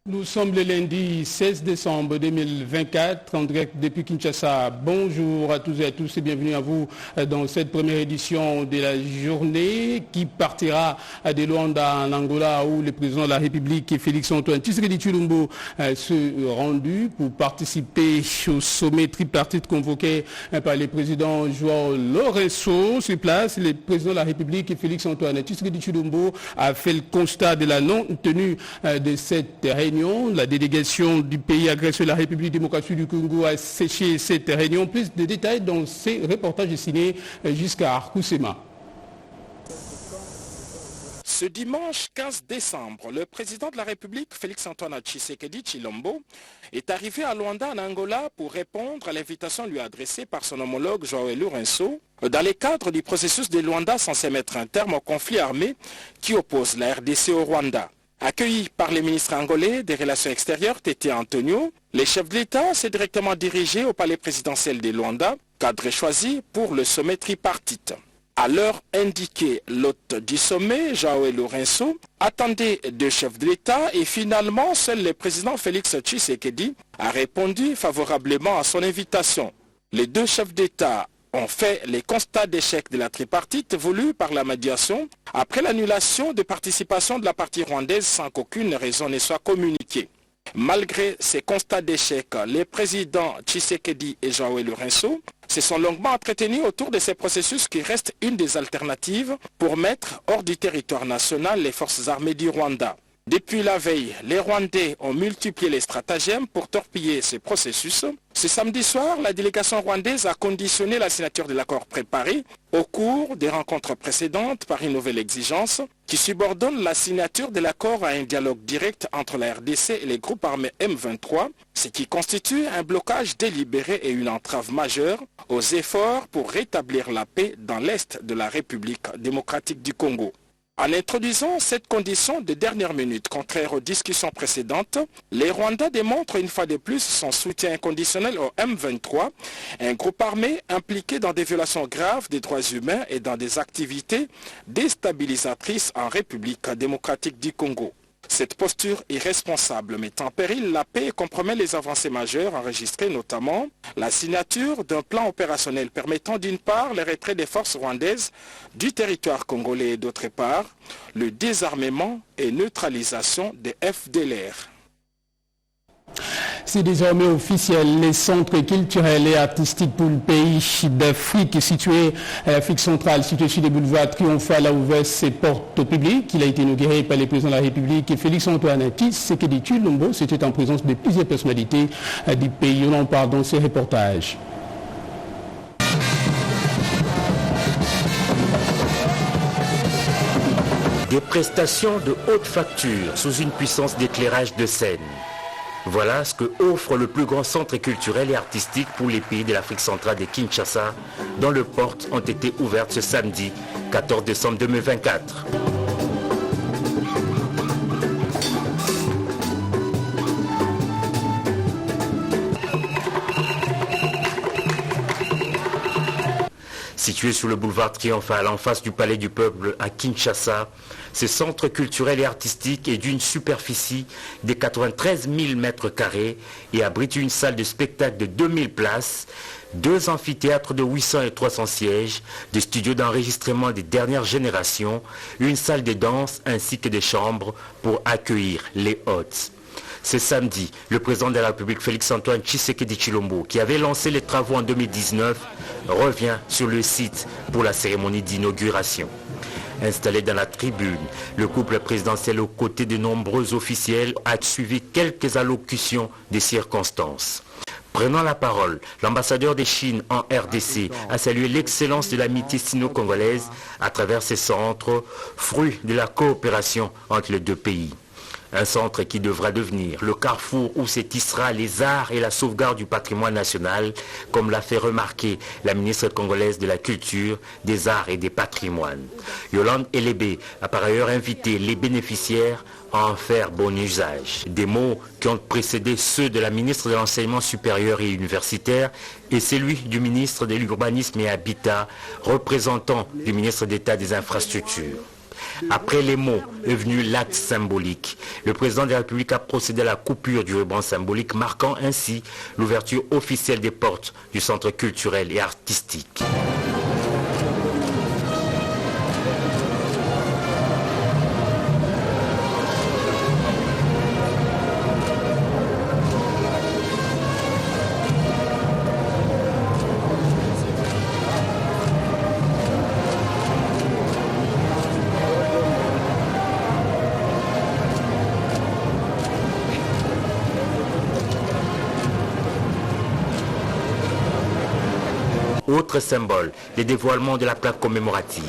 Nous sommes le lundi 16 décembre 2024, en direct depuis Kinshasa. Bonjour à tous et à tous et bienvenue à vous dans cette première édition de la journée qui partira de Luanda en Angola où le président de la République, Félix-Antoine Tshisekedi Tshilombo, se rendu pour participer au sommet tripartite convoqué par le président João Lourenço. Sur place, le président de la République, Félix-Antoine Tshisekedi Tshilombo, a fait le constat de la non-tenue de cette réunion. La délégation du pays agresseur, la République démocratique du Congo, a séché cette réunion. Plus de détails dans ces reportages signés jusqu'à Arkousema. Ce dimanche 15 décembre, le président de la République, Félix-Antoine Tshisekedi Tshilombo, est arrivé à Luanda, en Angola, pour répondre à l'invitation lui adressée par son homologue João Lourenço, dans le cadre du processus de Luanda censé mettre un terme au conflit armé qui oppose la RDC au Rwanda. Accueilli par le ministre angolais des Relations extérieures, Tété Antonio, le chef de l'État s'est directement dirigé au palais présidentiel de Luanda, cadre choisi pour le sommet tripartite. À l'heure indiquée, l'hôte du sommet, João Lourenço, attendait deux chefs de l'État et finalement, seul le président Félix Tshisekedi a répondu favorablement à son invitation. Les deux chefs d'État ont fait les constats d'échec de la tripartite voulue par la médiation après l'annulation de participation de la partie rwandaise sans qu'aucune raison ne soit communiquée. Malgré ces constats d'échec, les présidents Tshisekedi et João Lourenço se sont longuement entretenus autour de ces processus qui restent une des alternatives pour mettre hors du territoire national les forces armées du Rwanda. Depuis la veille, les Rwandais ont multiplié les stratagèmes pour torpiller ces processus. Ce samedi soir, la délégation rwandaise a conditionné la signature de l'accord préparé au cours des rencontres précédentes par une nouvelle exigence qui subordonne la signature de l'accord à un dialogue direct entre la RDC et les groupes armés M23, ce qui constitue un blocage délibéré et une entrave majeure aux efforts pour rétablir la paix dans l'est de la République démocratique du Congo. En introduisant cette condition de dernière minute contraire aux discussions précédentes, les Rwandais démontrent une fois de plus son soutien inconditionnel au M23, un groupe armé impliqué dans des violations graves des droits humains et dans des activités déstabilisatrices en République démocratique du Congo. Cette posture irresponsable met en péril la paix et compromet les avancées majeures enregistrées, notamment la signature d'un plan opérationnel permettant d'une part le retrait des forces rwandaises du territoire congolais et d'autre part le désarmement et neutralisation des FDLR. C'est désormais officiel, les centres culturels et artistiques pour le pays d'Afrique situé à l'Afrique centrale, situé sur le boulevard Triomphal, a ouvert ses portes au public. Il a été inauguré par le président de la République, Félix-Antoine Tshisekedi Tshilombo. C'était en présence de plusieurs personnalités du pays. On en parle dans ces reportages. Des prestations de haute facture sous une puissance d'éclairage de scène. Voilà ce que offre le plus grand centre culturel et artistique pour les pays de l'Afrique centrale de Kinshasa, dont les portes ont été ouvertes ce samedi 14 décembre 2024. Situé sur le boulevard Triomphal, en face du Palais du Peuple à Kinshasa, ce centre culturel et artistique est d'une superficie de 93 000 mètres carrés et abrite une salle de spectacle de 2000 places, deux amphithéâtres de 800 et 300 sièges, des studios d'enregistrement des dernières générations, une salle de danse ainsi que des chambres pour accueillir les hôtes. Ce samedi, le président de la République Félix-Antoine Tshisekedi Tshilombo, qui avait lancé les travaux en 2019, revient sur le site pour la cérémonie d'inauguration. Installé dans la tribune, le couple présidentiel aux côtés de nombreux officiels a suivi quelques allocutions des circonstances. Prenant la parole, l'ambassadeur de Chine en RDC a salué l'excellence de l'amitié sino-congolaise à travers ces centres, fruit de la coopération entre les deux pays. Un centre qui devra devenir le carrefour où se tissera les arts et la sauvegarde du patrimoine national, comme l'a fait remarquer la ministre congolaise de la Culture, des Arts et des Patrimoines. Yolande Elébé a par ailleurs invité les bénéficiaires à en faire bon usage. Des mots qui ont précédé ceux de la ministre de l'Enseignement supérieur et universitaire et celui du ministre de l'Urbanisme et Habitat, représentant du ministre d'État des Infrastructures. Après les mots est venu l'acte symbolique. Le président de la République a procédé à la coupure du ruban symbolique, marquant ainsi l'ouverture officielle des portes du centre culturel et artistique. Autre symbole, les dévoilements de la plaque commémorative,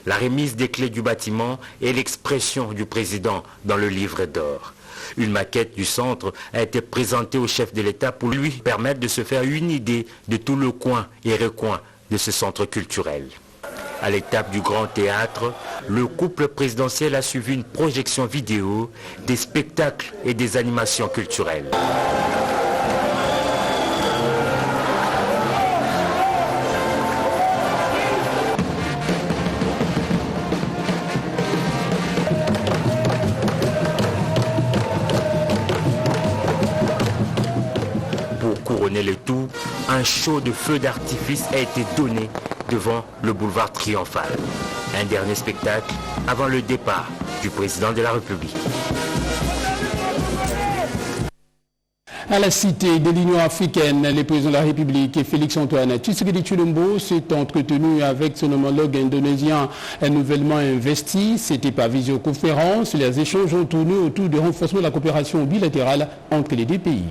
la remise des clés du bâtiment et l'expression du président dans le livre d'or. Une maquette du centre a été présentée au chef de l'État pour lui permettre de se faire une idée de tout le coin et recoin de ce centre culturel. À l'étape du Grand Théâtre, le couple présidentiel a suivi une projection vidéo, des spectacles et des animations culturelles. Le tout, un show de feux d'artifice a été donné devant le boulevard Triomphal. Un dernier spectacle avant le départ du président de la République. À la cité de l'Union africaine, le président de la République, Félix-Antoine Tshisekedi Tshilombo, s'est entretenu avec son homologue indonésien nouvellement investi. C'était par visioconférence. Les échanges ont tourné autour du renforcement de la coopération bilatérale entre les deux pays.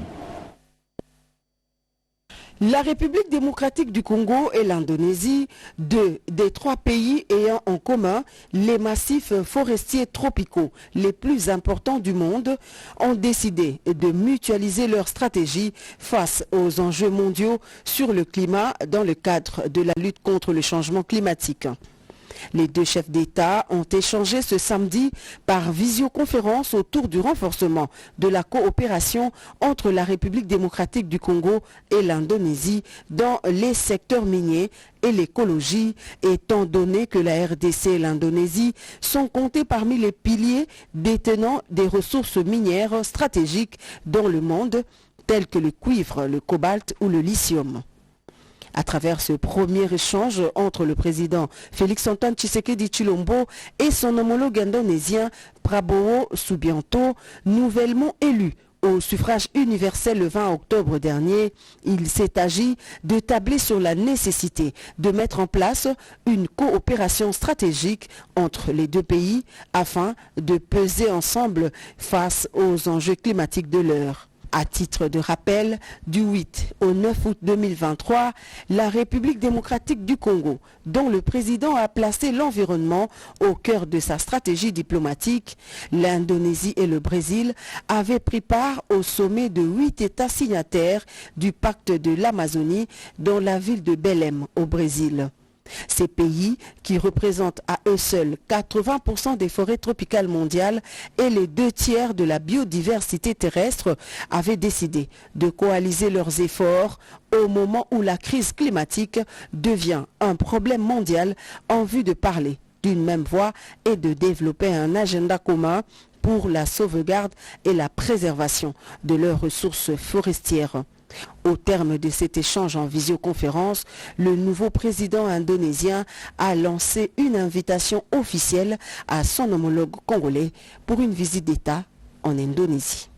La République démocratique du Congo et l'Indonésie, deux des trois pays ayant en commun les massifs forestiers tropicaux les plus importants du monde, ont décidé de mutualiser leur stratégie face aux enjeux mondiaux sur le climat dans le cadre de la lutte contre le changement climatique. Les deux chefs d'État ont échangé ce samedi par visioconférence autour du renforcement de la coopération entre la République démocratique du Congo et l'Indonésie dans les secteurs miniers et l'écologie, étant donné que la RDC et l'Indonésie sont comptés parmi les piliers détenant des ressources minières stratégiques dans le monde, telles que le cuivre, le cobalt ou le lithium. À travers ce premier échange entre le président Félix-Antoine Tshisekedi Tshilombo et son homologue indonésien Prabowo Subianto, nouvellement élu au suffrage universel le 20 octobre dernier, il s'est agi de tabler sur la nécessité de mettre en place une coopération stratégique entre les deux pays afin de peser ensemble face aux enjeux climatiques de l'heure. À titre de rappel, du 8 au 9 août 2023, la République démocratique du Congo, dont le président a placé l'environnement au cœur de sa stratégie diplomatique, l'Indonésie et le Brésil avaient pris part au sommet de 8 États signataires du pacte de l'Amazonie dans la ville de Belém au Brésil. Ces pays, qui représentent à eux seuls 80% des forêts tropicales mondiales et les 2/3 de la biodiversité terrestre, avaient décidé de coaliser leurs efforts au moment où la crise climatique devient un problème mondial en vue de parler d'une même voix et de développer un agenda commun pour la sauvegarde et la préservation de leurs ressources forestières. Au terme de cet échange en visioconférence, le nouveau président indonésien a lancé une invitation officielle à son homologue congolais pour une visite d'État en Indonésie.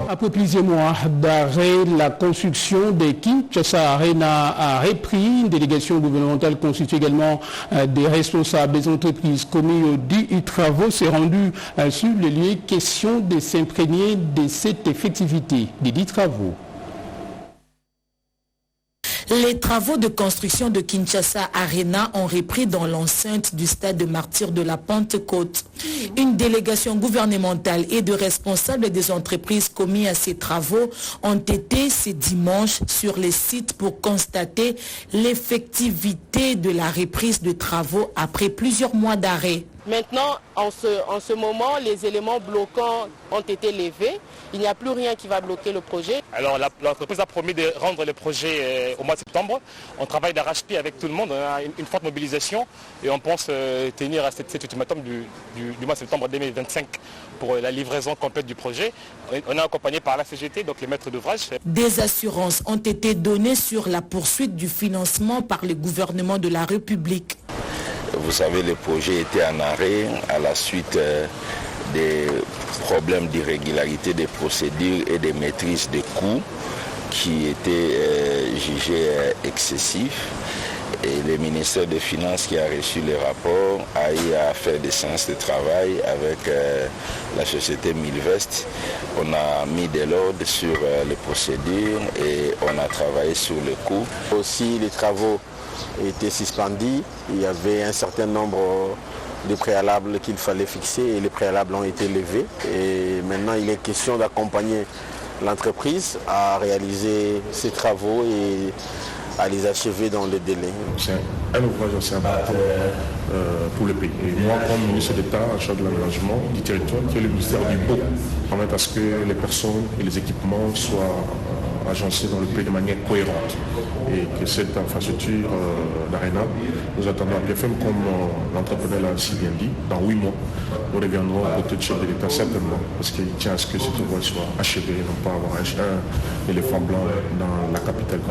Après plusieurs mois d'arrêt, la construction des Kinshasa Arena a repris. Une délégation gouvernementale constituée également des responsables des entreprises commis aux dits travaux s'est rendue sur le lieu. Question de s'imprégner de cette effectivité des dits travaux. Les travaux de construction de Kinshasa Arena ont repris dans l'enceinte du stade de martyrs de la Pentecôte. Une délégation gouvernementale et de responsables des entreprises commis à ces travaux ont été ce dimanche sur les sites pour constater l'effectivité de la reprise de travaux après plusieurs mois d'arrêt. Maintenant, en ce moment, les éléments bloquants ont été levés. Il n'y a plus rien qui va bloquer le projet. Alors l'entreprise a promis de rendre le projet au mois de septembre. On travaille d'arrache-pied avec tout le monde. On a une forte mobilisation et on pense tenir à cet ultimatum du mois de septembre 2025 pour la livraison complète du projet. On est accompagné par la CGT, donc les maîtres d'ouvrage. Des assurances ont été données sur la poursuite du financement par le gouvernement de la République. Vous savez, le projet était en arrêt à la suite des problèmes d'irrégularité des procédures et des maîtrises des coûts qui étaient jugés excessifs. Et le ministère des Finances qui a reçu les rapports a eu à faire des séances de travail avec la société Milvest. On a mis de l'ordre sur les procédures et on a travaillé sur le coût. Aussi, les travaux étaient suspendus. Il y avait un certain nombre de préalables qu'il fallait fixer et les préalables ont été levés. Et maintenant, il est question d'accompagner l'entreprise à réaliser ces travaux et à les achever dans le délai. C'est un ouvrage assez important pour le pays. Et moi, comme ministre d'État en charge de l'aménagement du territoire, qui est le ministère du Beau, permettre à ce que les personnes et les équipements soient agencés dans le pays de manière cohérente. Et que cette infrastructure d'Arena, nous attendons à BFM, comme l'entrepreneur l'a si bien dit, dans 8 mois, nous reviendrons à côté du chef de l'État certainement, parce qu'il tient à ce que cet ouvrage soit achevé, et non pas avoir un éléphant blanc dans la capitale.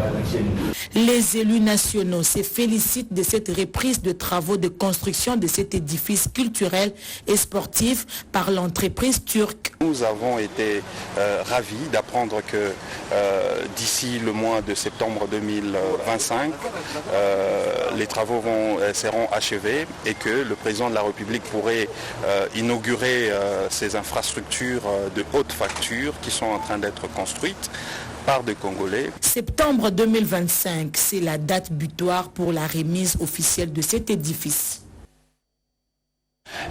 Les élus nationaux se félicitent de cette reprise de travaux de construction de cet édifice culturel et sportif par l'entreprise turque. Nous avons été ravis d'apprendre que d'ici le mois de septembre 2025, les travaux seront achevés et que le président de la République pourrait inaugurer ces infrastructures de haute facture qui sont en train d'être construites par des Congolais. Septembre 2025, c'est la date butoir pour la remise officielle de cet édifice.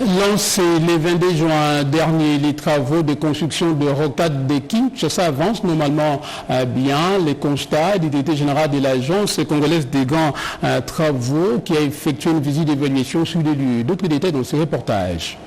Lancés le 22 juin dernier, les travaux de construction de rocade de Kinshasa avancent normalement bien. Les constats du directeur général de l'agence congolaise des grands travaux qui a effectué une visite d'évaluation sur les lieux. D'autres détails dans ce reportage.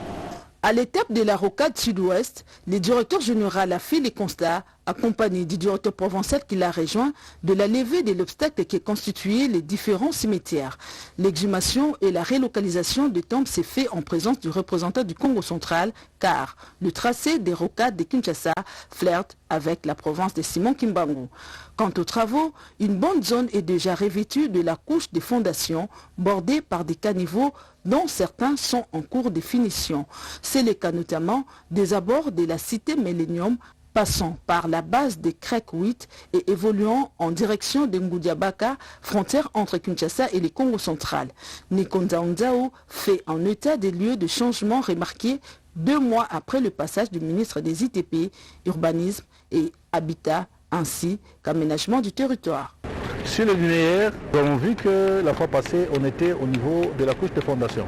À l'étape de la rocade sud-ouest, le directeur général a fait les constats, accompagné du directeur provincial qui l'a rejoint, de la levée de l'obstacle qui constituait les différents cimetières. L'exhumation et la relocalisation des tombes s'est fait en présence du représentant du Congo central, car le tracé des rocades de Kinshasa flirte avec la province de Simon Kimbangu. Quant aux travaux, une bonne zone est déjà revêtue de la couche des fondations, bordée par des caniveaux dont certains sont en cours de finition. C'est le cas notamment des abords de la cité Millennium, passant par la base des Crec 8 et évoluant en direction de Ngoudiabaka, frontière entre Kinshasa et le Congo central. Nikonza Nzao fait un état des lieux de changement remarqué 2 mois après le passage du ministre des ITP, Urbanisme et Habitat, ainsi qu'aménagement du territoire. Sur le linéaire, nous avons vu que la fois passée, on était au niveau de la couche de fondation.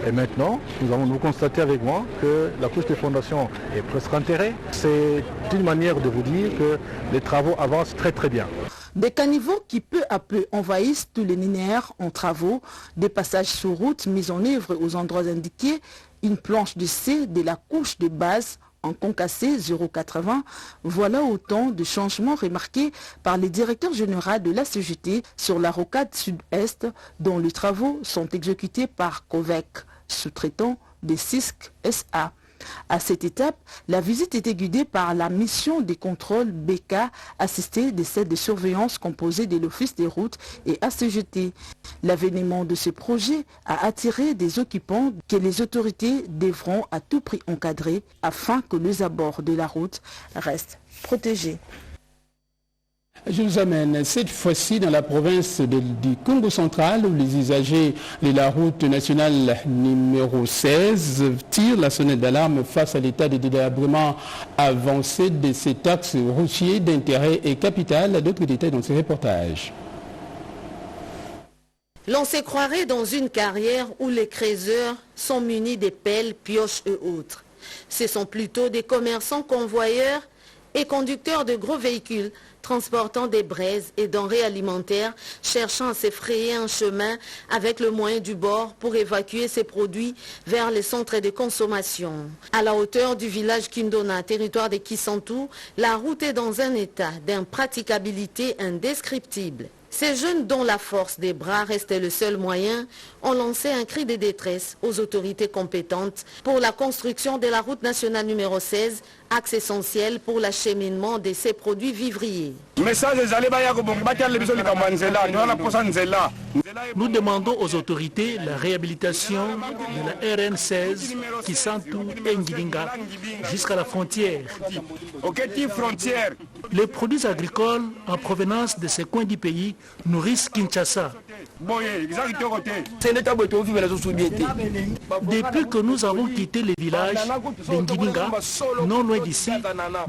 Et maintenant, nous allons constater avec moi que la couche de fondation est presque enterrée. C'est une manière de vous dire que les travaux avancent très très bien. Des caniveaux qui peu à peu envahissent tous les linéaires en travaux, des passages sur route mis en œuvre aux endroits indiqués, une planche de C de la couche de base en concassé 0,80, voilà autant de changements remarqués par les directeurs généraux de la CGT sur la rocade sud-est dont les travaux sont exécutés par Covec, sous-traitant des CISC SA. À cette étape, la visite était guidée par la mission des contrôles BK assistée des celles de surveillance composées de l'Office des routes et ACGT. L'avènement de ce projet a attiré des occupants que les autorités devront à tout prix encadrer afin que les abords de la route restent protégés. Je vous amène cette fois-ci dans la province du Congo central où les usagers de la route nationale numéro 16 tirent la sonnette d'alarme face à l'état de délabrement avancé de cet axe routier d'intérêt et capital. D'autres détails dans ce reportage. L'on se croirait dans une carrière où les creuseurs sont munis des pelles, pioches et autres. Ce sont plutôt des commerçants convoyeurs et conducteurs de gros véhicules transportant des braises et denrées alimentaires, cherchant à se frayer un chemin avec le moyen du bord pour évacuer ces produits vers les centres de consommation. À la hauteur du village Kindona, territoire de Kisantu, la route est dans un état d'impraticabilité indescriptible. Ces jeunes dont la force des bras restait le seul moyen ont lancé un cri de détresse aux autorités compétentes pour la construction de la route nationale numéro 16, axe essentiel pour l'acheminement de ces produits vivriers. Nous demandons aux autorités la réhabilitation de la RN16 Kisantu et Ngilinga jusqu'à la frontière. Les produits agricoles en provenance de ces coins du pays nourrissent Kinshasa. Depuis que nous avons quitté les villages de Ngilinga, non loin d'ici,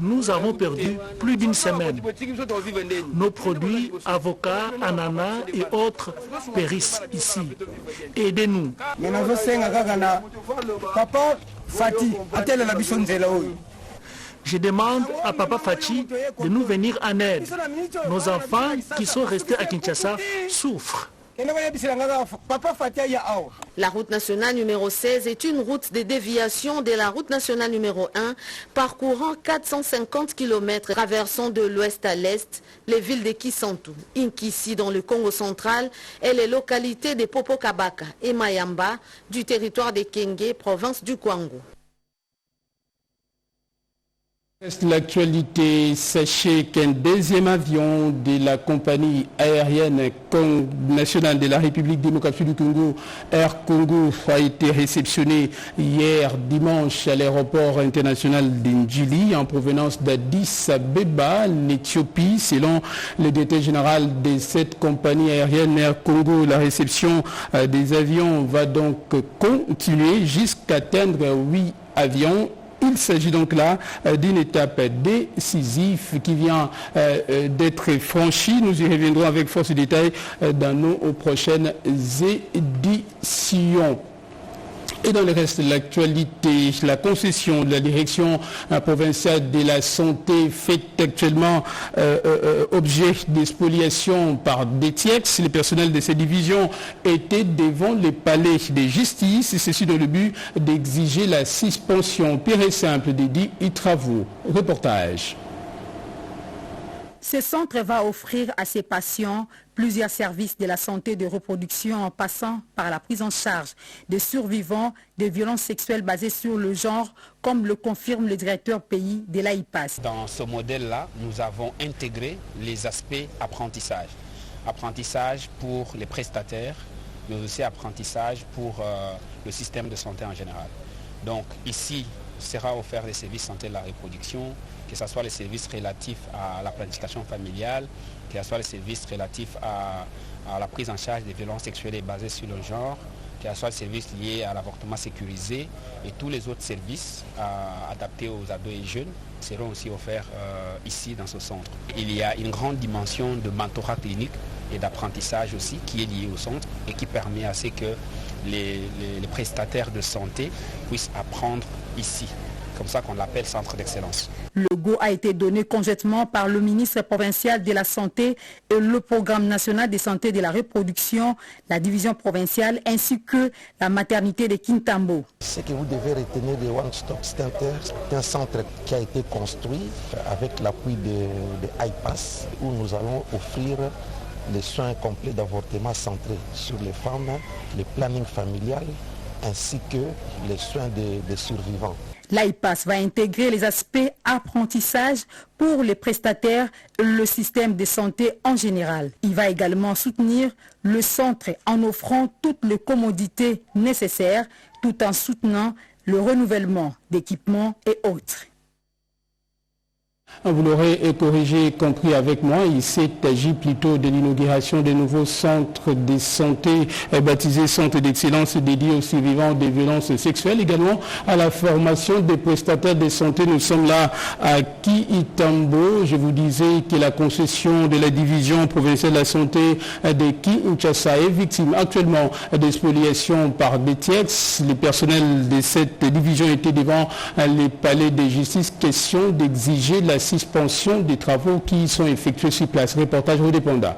nous avons perdu plus d'une semaine. Nos produits, avocats, ananas et autres périssent ici. Aidez-nous. Je demande à Papa Fachi de nous venir en aide. Nos enfants qui sont restés à Kinshasa souffrent. La route nationale numéro 16 est une route de déviation de la route nationale numéro 1, parcourant 450 km, traversant de l'ouest à l'est les villes de Kisantu, Inkisi dans le Congo central et les localités de Popokabaka et Mayamba du territoire de Kenge, province du Kwango. L'actualité, sachez qu'un deuxième avion de la compagnie aérienne nationale de la République démocratique du Congo, Air Congo, a été réceptionné hier dimanche à l'aéroport international d'Ndjili en provenance d'Addis Abeba, l'Éthiopie. Selon le directeur général de cette compagnie aérienne Air Congo, la réception des avions va donc continuer jusqu'à atteindre 8 avions. Il s'agit donc là d'une étape décisive qui vient d'être franchie. Nous y reviendrons avec force de détail dans nos prochaines éditions. Et dans le reste de l'actualité, la concession de la direction provinciale de la santé fait actuellement objet de spoliation par DTX. Les personnels de ces divisions étaient devant les palais de justice, et ceci dans le but d'exiger la suspension pure et simple des dits travaux. Reportage. Ce centre va offrir à ses patients plusieurs services de la santé de reproduction en passant par la prise en charge des survivants de violences sexuelles basées sur le genre, comme le confirme le directeur pays de l'AIPAS. Dans ce modèle-là, nous avons intégré les aspects apprentissage. Apprentissage pour les prestataires, mais aussi apprentissage pour le système de santé en général. Donc ici, sera offert les services santé de la reproduction, que ce soit les services relatifs à la planification familiale, que ce soit les services relatifs à la prise en charge des violences sexuelles basées sur le genre, que ce soit les services liés à l'avortement sécurisé et tous les autres services adaptés aux ados et jeunes seront aussi offerts ici dans ce centre. Il y a une grande dimension de mentorat clinique et d'apprentissage aussi qui est liée au centre et qui permet à ce que les prestataires de santé puissent apprendre ici. Comme ça qu'on l'appelle centre d'excellence. Le go a été donné conjointement par le ministre provincial de la Santé et le programme national de santé de la reproduction, la division provinciale ainsi que la maternité de Kintambo. Ce que vous devez retenir de One Stop Center, c'est un centre qui a été construit avec l'appui de IPAS où nous allons offrir les soins complets d'avortement centrés sur les femmes, le planning familial ainsi que les soins des survivants. L'AIPAS va intégrer les aspects apprentissage pour les prestataires et le système de santé en général. Il va également soutenir le centre en offrant toutes les commodités nécessaires tout en soutenant le renouvellement d'équipements et autres. Vous l'aurez corrigé, compris avec moi, il s'agit plutôt de l'inauguration des nouveaux centres de santé baptisés centres d'excellence dédiés aux survivants des violences sexuelles, également à la formation des prestataires de santé. Nous sommes là à Kitambo. Je vous disais que la concession de la division provinciale de la santé de Kinshasa est victime actuellement de spoliation par DTX. Les personnels de cette division étaient devant les palais de justice. Question d'exiger la la suspension des travaux qui sont effectués sur place. Reportage Rodépanda.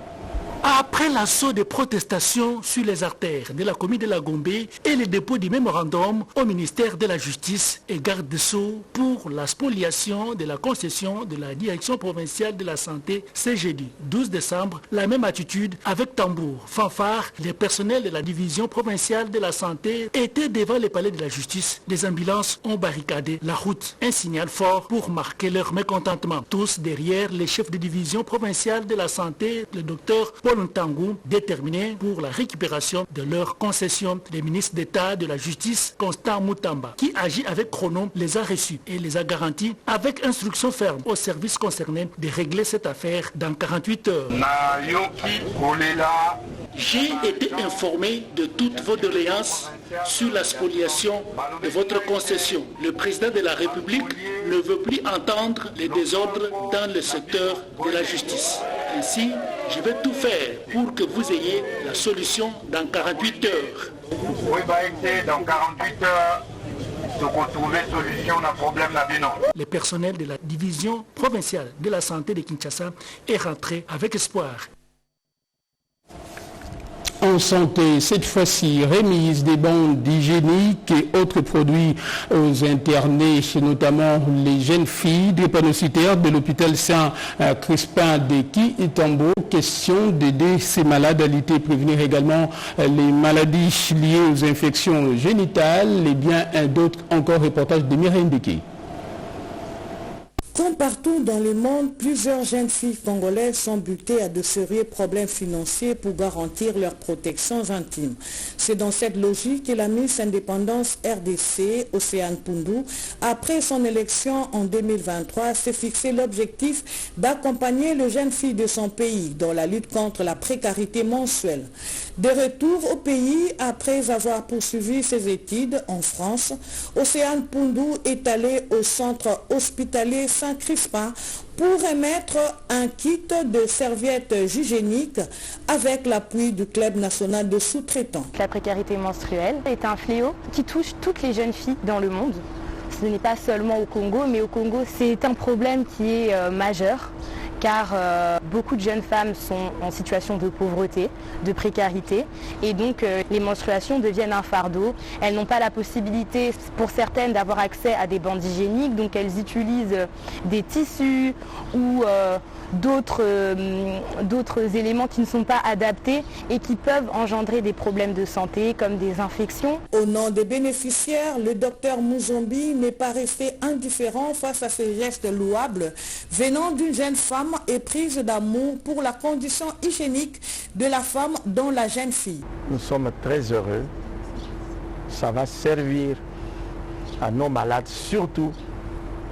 Après l'assaut des protestations sur les artères de la commune de la Gombe et le dépôt du mémorandum au ministère de la Justice et garde des Sceaux pour la spoliation de la concession de la direction provinciale de la santé ce jeudi 12 décembre, la même attitude avec tambour, fanfare, les personnels de la division provinciale de la santé étaient devant le palais de la justice. Les ambulances ont barricadé la route, un signal fort pour marquer leur mécontentement. Tous derrière les chefs de division provinciale de la santé, le docteur Paul Ntangou, déterminé pour la récupération de leur concession. Le ministre d'État de la Justice, Constant Moutamba, qui agit avec chrono, les a reçus et les a garantis avec instruction ferme aux services concernés de régler cette affaire dans 48 heures. J'ai été informé de toutes vos doléances sur la spoliation de votre concession. Le président de la République ne veut plus entendre les désordres dans le secteur de la justice. Ainsi, je vais tout faire pour que vous ayez la solution dans 48 heures. Oui, dans 48 heures, solution à problème là. Le personnel de la division provinciale de la santé de Kinshasa est rentré avec espoir. En santé, cette fois-ci, remise des bandes hygiéniques et autres produits aux internés, notamment les jeunes filles drépanocytaires de l'hôpital Saint-Crispin de Ki-Itambo. Question d'aider ces malades à lutter et prévenir également les maladies liées aux infections génitales et bien d'autres encore. Reportage de Mireille Ndeki. Comme partout dans le monde, plusieurs jeunes filles congolaises sont butées à de sérieux problèmes financiers pour garantir leurs protections intimes. C'est dans cette logique que la Miss Indépendance RDC, Océane Poundou, après son élection en 2023, s'est fixé l'objectif d'accompagner les jeunes filles de son pays dans la lutte contre la précarité mensuelle. De retour au pays, après avoir poursuivi ses études en France, Océane Poundou est allée au centre hospitalier Saint-Crispin pour remettre un kit de serviettes hygiéniques avec l'appui du Club national de sous-traitants. La précarité menstruelle est un fléau qui touche toutes les jeunes filles dans le monde. Ce n'est pas seulement au Congo, mais au Congo, c'est un problème qui est majeur, car beaucoup de jeunes femmes sont en situation de pauvreté, de précarité, et donc les menstruations deviennent un fardeau. Elles n'ont pas la possibilité, pour certaines, d'avoir accès à des bandes hygiéniques, donc elles utilisent des tissus ou d'autres éléments qui ne sont pas adaptés et qui peuvent engendrer des problèmes de santé comme des infections. Au nom des bénéficiaires, le docteur Mouzombi n'est pas resté indifférent face à ces gestes louables venant d'une jeune femme éprise d'amour pour la condition hygiénique de la femme dont la jeune fille. Nous sommes très heureux. Ça va servir à nos malades, surtout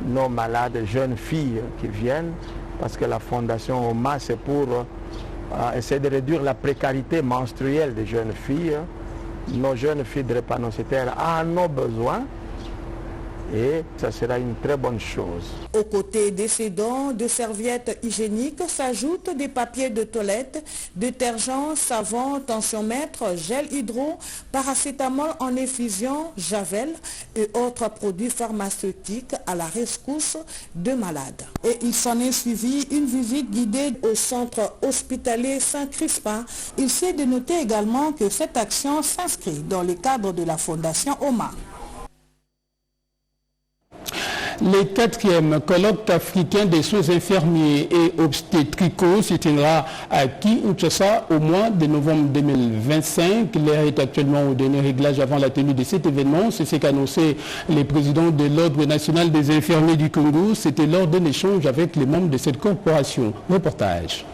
nos malades jeunes filles qui viennent, parce que la fondation OMA, c'est pour essayer de réduire la précarité menstruelle des jeunes filles. Nos jeunes filles drépanocytaires en ont besoin et ça sera une très bonne chose. Aux côtés des sédants, de serviettes hygiéniques s'ajoutent des papiers de toilette, détergents, savon, tensiomètre, gel hydro, paracétamol en effusion, javel et autres produits pharmaceutiques à la rescousse de malades. Et il s'en est suivi une visite guidée au centre hospitalier Saint-Crispin. Il s'est de noter également que cette action s'inscrit dans le cadre de la fondation OMA. Le 4e colloque africain des soins infirmiers et obstétricaux se tiendra à Kinshasa au mois de novembre 2025. L'heure est actuellement au dernier réglage avant la tenue de cet événement. C'est ce qu'a annoncé le président de l'Ordre national des infirmiers du Congo. C'était lors d'un échange avec les membres de cette corporation. Reportage.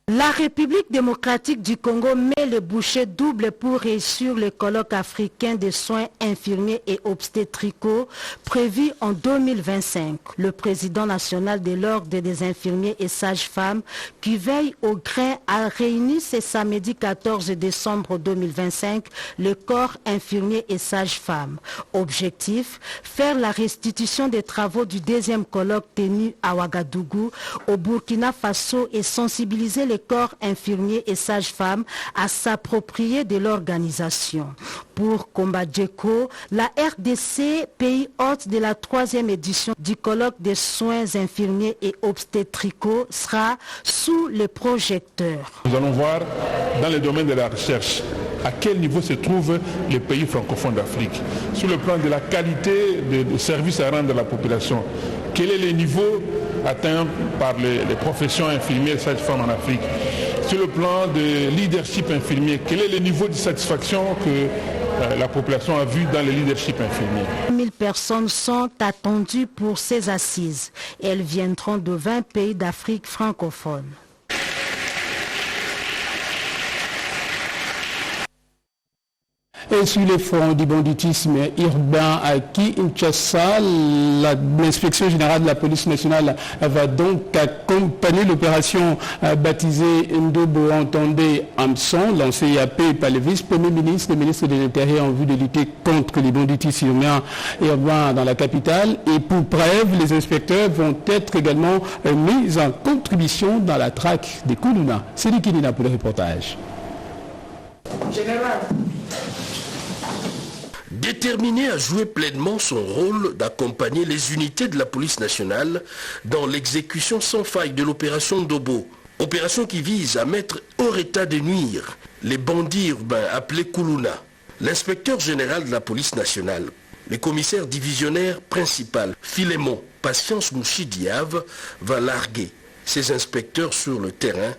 La République démocratique du Congo met le bouchée double pour réussir le colloque africain des soins infirmiers et obstétricaux prévu en 2025. Le président national de l'Ordre des infirmiers et sages-femmes qui veille au grain a réuni ce samedi 14 décembre 2025 le corps infirmier et sages-femmes. Objectif, faire la restitution des travaux du deuxième colloque tenu à Ouagadougou au Burkina Faso et sensibiliser les corps infirmiers et sages-femmes à s'approprier de l'organisation. Pour Combadjeko, la RDC, pays hôte de la 3e édition du colloque des soins infirmiers et obstétricaux, sera sous les projecteurs. Nous allons voir dans le domaine de la recherche à quel niveau se trouvent les pays francophones d'Afrique. Sur le plan de la qualité de services à rendre à la population, quel est le niveau atteint par les professions infirmières et sages-femmes en Afrique. Sur le plan de leadership infirmier, quel est le niveau de satisfaction que la population a vu dans le leadership infirmier. 1000 personnes sont attendues pour ces assises. Elles viendront de 20 pays d'Afrique francophone. Et sur les fronts du banditisme urbain à Kinshasa, l'inspection générale de la police nationale va donc accompagner l'opération baptisée Ndobo Entendez Hamson, lancée à paix par le vice-premier ministre et ministre de l'Intérieur en vue de lutter contre les banditismes urbains dans la capitale. Et pour preuve, les inspecteurs vont être également mis en contribution dans la traque des Koulouna. C'est Nikinina pour le reportage. Général. Déterminé à jouer pleinement son rôle d'accompagner les unités de la police nationale dans l'exécution sans faille de l'opération Ndobo, opération qui vise à mettre hors état de nuire les bandits urbains appelés Koulouna, l'inspecteur général de la police nationale, le commissaire divisionnaire principal, Philémon Patience Mouchidiave, va larguer ses inspecteurs sur le terrain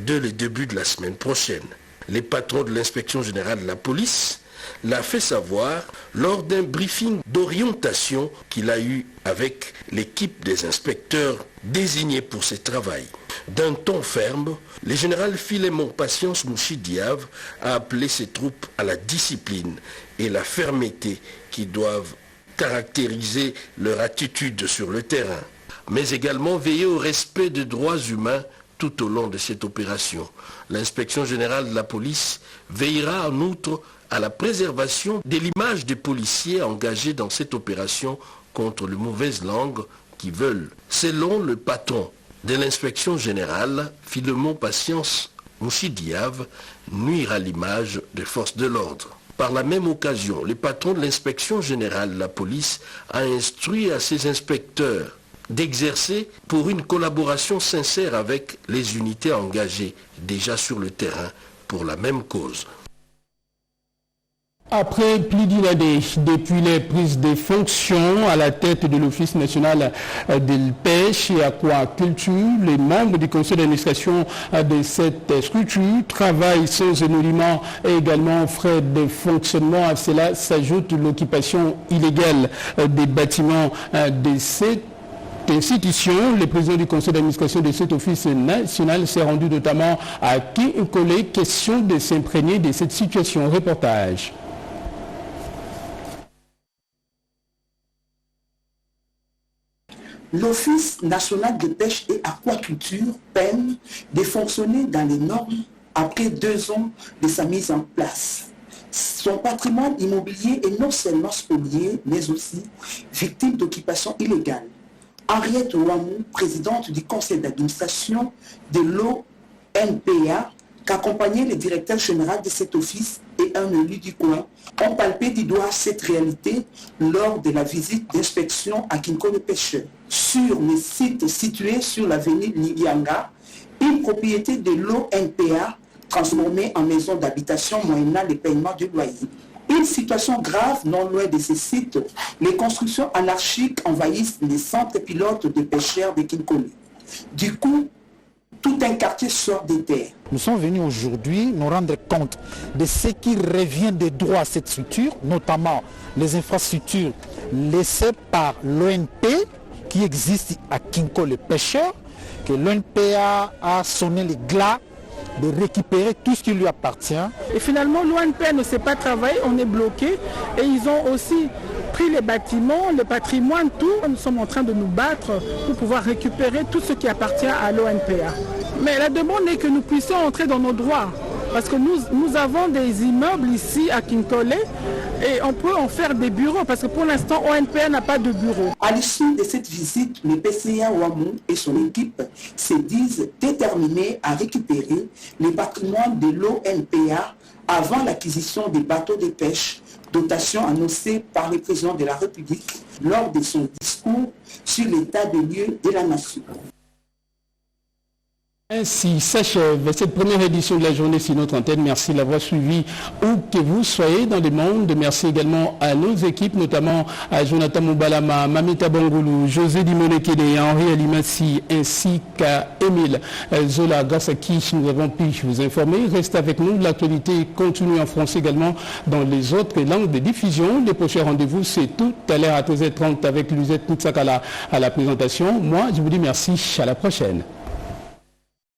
dès le début de la semaine prochaine. Les patrons de l'inspection générale de la police l'a fait savoir lors d'un briefing d'orientation qu'il a eu avec l'équipe des inspecteurs désignés pour ce travail. D'un ton ferme, le général Philémon Patience Mouchidiave a appelé ses troupes à la discipline et la fermeté qui doivent caractériser leur attitude sur le terrain, mais également veiller au respect des droits humains tout au long de cette opération. L'inspection générale de la police veillera en outre à la préservation de l'image des policiers engagés dans cette opération contre les mauvaises langues qui veulent, selon le patron de l'inspection générale, Philémon Patience Mouchidiave, nuire à l'image des forces de l'ordre. Par la même occasion, le patron de l'inspection générale de la police a instruit à ses inspecteurs d'exercer pour une collaboration sincère avec les unités engagées déjà sur le terrain pour la même cause. Après plus d'une année, depuis les prises de fonctions à la tête de l'Office national de pêche et aquaculture, les membres du conseil d'administration de cette structure travaillent sans émolument et également frais de fonctionnement. À cela s'ajoute l'occupation illégale des bâtiments de cette institution. Le président du conseil d'administration de cet office national s'est rendu notamment à Kinkole, question de s'imprégner de cette situation. Reportage. L'Office national de pêche et aquaculture peine de fonctionner dans les normes après 2 ans de sa mise en place. Son patrimoine immobilier est non seulement spolié, mais aussi victime d'occupation illégale. Henriette Ouamou, présidente du conseil d'administration de l'ONPA, qu'accompagnait le directeur général de cet office et un élu du coin, ont palpé du doigt cette réalité lors de la visite d'inspection à Kinkole Pêcheur. Sur le site situé sur l'avenue Libianga, une propriété de l'ONPA transformée en maison d'habitation moyennant le paiement du loyer. Une situation grave non loin de ces sites, les constructions anarchiques envahissent les centres pilotes de pêcheurs de Kinkole. Du coup, tout un quartier sort des terres. Nous sommes venus aujourd'hui nous rendre compte de ce qui revient des droits à cette structure, notamment les infrastructures laissées par l'ONP qui existe à Kinkole Pêcheur, que l'ONPA a sonné les glas de récupérer tout ce qui lui appartient. Et finalement, l'ONPA ne sait pas travailler, on est bloqué et ils ont aussi pris les bâtiments, le patrimoine, tout. Nous sommes en train de nous battre pour pouvoir récupérer tout ce qui appartient à l'ONPA. Mais la demande est que nous puissions entrer dans nos droits. Parce que nous avons des immeubles ici à Kinkole et on peut en faire des bureaux parce que pour l'instant, ONPA n'a pas de bureau. À l'issue de cette visite, le PCA Ouamou et son équipe se disent déterminés à récupérer les patrimoines de l'ONPA avant l'acquisition des bateaux de pêche, dotation annoncée par le président de la République lors de son discours sur l'état des lieux de la nation. Ainsi s'achève cette première édition de la journée sur notre antenne. Merci de l'avoir suivi où que vous soyez dans le monde. Merci également à nos équipes, notamment à Jonathan Moubalama, Mameta Bangoulou, José Dimonekede et Henri Alimassi, ainsi qu'à Émile Zola, grâce à qui nous avons pu vous informer. Restez avec nous, l'actualité continue en français également dans les autres langues de diffusion. Les prochains rendez-vous, c'est tout à l'heure à 13h30 avec Luzette Moutsakala à la présentation. Moi, je vous dis merci, à la prochaine.